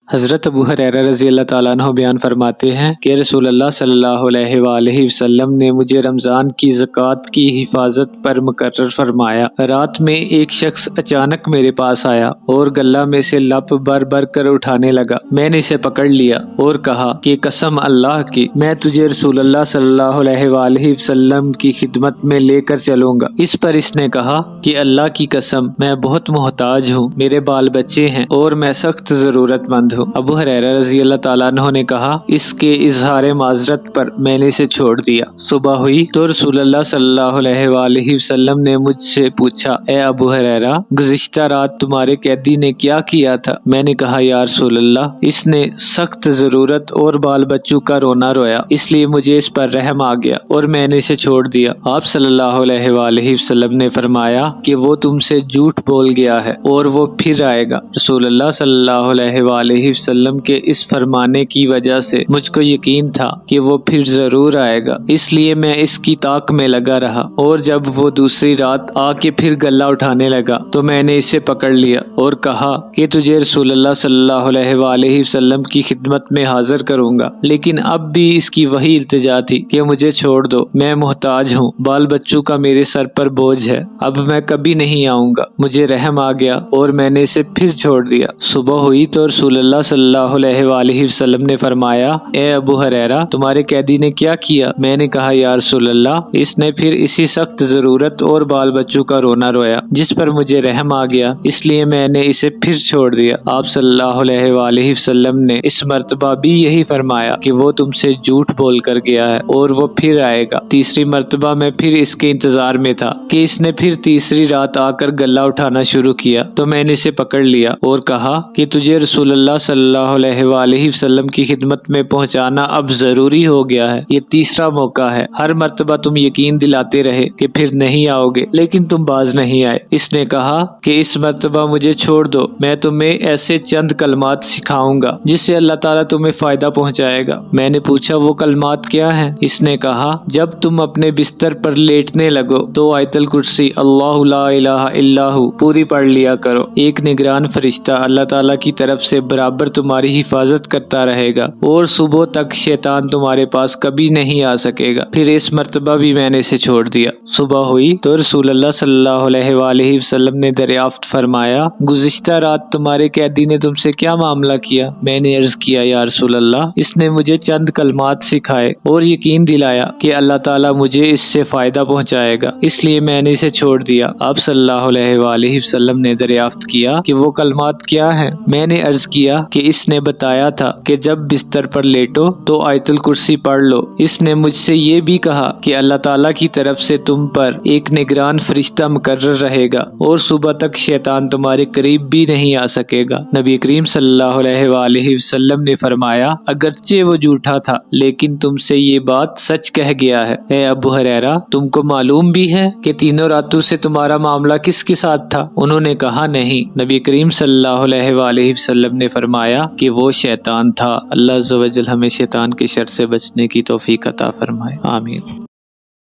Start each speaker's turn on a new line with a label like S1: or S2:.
S1: حضرت ابو ہریرہ رضی اللہ تعالیٰ عنہ بیان فرماتے ہیں کہ رسول اللہ صلی اللہ علیہ وآلہ وسلم نے مجھے رمضان کی زکوٰۃ کی حفاظت پر مقرر فرمایا۔ رات میں ایک شخص اچانک میرے پاس آیا اور گلہ میں سے لپ بھر بھر کر اٹھانے لگا۔ میں نے اسے پکڑ لیا اور کہا کہ قسم اللہ کی میں تجھے رسول اللہ صلی اللہ علیہ وآلہ وسلم کی خدمت میں لے کر چلوں گا۔ اس پر اس نے کہا کہ اللہ کی قسم میں بہت محتاج ہوں، میرے بال بچے ہیں اور میں سخت ضرورت مند ہوں۔ ابو ہریرہ رضی اللہ تعالیٰ عنہ نے کہا اس کے اظہار معذرت پر میں نے اسے چھوڑ دیا۔ صبح ہوئی تو رسول اللہ صلی اللہ علیہ وآلہ وسلم نے مجھ سے پوچھا، اے ابو ہریرہ گزشتہ رات تمہارے قیدی نے کیا کیا تھا؟ میں نے کہا یا رسول اللہ اس نے سخت ضرورت اور بال بچوں کا رونا رویا، اس لیے مجھے اس پر رحم آ گیا اور میں نے اسے چھوڑ دیا۔ آپ صلی اللہ علیہ وآلہ وسلم نے فرمایا کہ وہ تم سے جھوٹ بول گیا ہے اور وہ پھر آئے گا۔ رسول اللہ صلی اللہ علیہ وآلہ وسلم کے اس فرمانے کی وجہ سے مجھ کو یقین تھا کہ وہ پھر ضرور آئے گا، اس لیے میں اس کی طاق میں لگا رہا، اور جب وہ دوسری رات آ کے پھر گلہ اٹھانے لگا تو میں نے اسے پکڑ لیا اور کہا کہ تجھے رسول اللہ صلی اللہ علیہ وآلہ وسلم کی خدمت میں حاضر کروں گا، لیکن اب بھی اس کی وہی التجا تھی کہ مجھے چھوڑ دو، میں محتاج ہوں، بال بچوں کا میرے سر پر بوجھ ہے، اب میں کبھی نہیں آؤں گا۔ مجھے رحم آ گیا اور میں نے اسے پھر چھوڑ دیا۔ صبح ہوئی تو رسول اللہ صلی اللہ علیہ وآلہ وسلم نے فرمایا، اے ابو ہریرہ تمہارے قیدی نے کیا کیا؟ میں نے کہا یا رسول اللہ اس نے پھر اسی سخت ضرورت اور بال بچوں کا رونا رویا جس پر مجھے رحم آ گیا، اس لیے میں نے اسے پھر چھوڑ دیا۔ آپ صلی اللہ علیہ وآلہ وسلم نے اس مرتبہ بھی یہی فرمایا کہ وہ تم سے جھوٹ بول کر گیا ہے اور وہ پھر آئے گا۔ تیسری مرتبہ میں پھر اس کے انتظار میں تھا کہ اس نے پھر تیسری رات آ کر گلہ اٹھانا شروع کیا تو میں نے اسے پکڑ لیا اور کہا کہ تجھے رسول اللہ صلی اللہ علیہ وآلہ وسلم کی خدمت میں پہنچانا اب ضروری ہو گیا ہے، یہ تیسرا موقع ہے۔ ہر مرتبہ تم یقین دلاتے رہے کہ پھر نہیں آؤ گے، لیکن تم باز نہیں آئے۔ اس نے کہا کہ اس مرتبہ مجھے چھوڑ دو، میں تمہیں ایسے چند کلمات سکھاؤں گا جس سے اللہ تعالیٰ تمہیں فائدہ پہنچائے گا۔ میں نے پوچھا وہ کلمات کیا ہیں؟ اس نے کہا جب تم اپنے بستر پر لیٹنے لگو تو آیت الکرسی اللہ لا الہ الا ہو پوری پڑھ لیا کرو، ایک نگران فرشتہ اللہ تعالیٰ کی طرف سے برابر تمہاری حفاظت کرتا رہے گا اور صبح تک شیطان تمہارے پاس کبھی نہیں آ سکے گا۔ پھر اس مرتبہ بھی میں نے اسے چھوڑ دیا۔ صبح ہوئی تو رسول اللہ صلی اللہ علیہ وآلہ وسلم نے دریافت فرمایا، گزشتہ رات تمہارے قیدی نے تم سے کیا معاملہ کیا؟ میں نے عرض کیا یا رسول اللہ اس نے مجھے چند کلمات سکھائے اور یقین دلایا کہ اللہ تعالیٰ مجھے اس سے فائدہ پہنچائے گا، اس لیے میں نے اسے چھوڑ دیا۔ آپ صلی اللہ علیہ وآلہ وسلم نے دریافت کیا کہ وہ کلمات کیا ہیں؟ میں نے عرض کیا کہ اس نے بتایا تھا کہ جب بستر پر لیٹو تو آیت الکرسی پڑھ لو۔ اس نے مجھ سے یہ بھی کہا کہ اللہ تعالیٰ کی طرف سے تم پر ایک نگران فرشتہ مقرر رہے گا اور صبح تک شیطان تمہارے قریب بھی نہیں آ سکے گا۔ نبی کریم صلی اللہ علیہ وآلہ وسلم نے فرمایا، اگرچہ وہ جھوٹا تھا لیکن تم سے یہ بات سچ کہہ گیا ہے۔ اے ابو ہریرہ تم کو معلوم بھی ہے کہ تینوں راتوں سے تمہارا معاملہ کس کے ساتھ تھا؟ انہوں نے کہا نہیں۔ نبی کریم صلی اللہ علیہ وآلہ وسلم نے فرمایا کہ وہ شیطان تھا۔ اللہ عز و جل ہمیں شیطان کے شر سے بچنے کی توفیق عطا فرمائے، آمین۔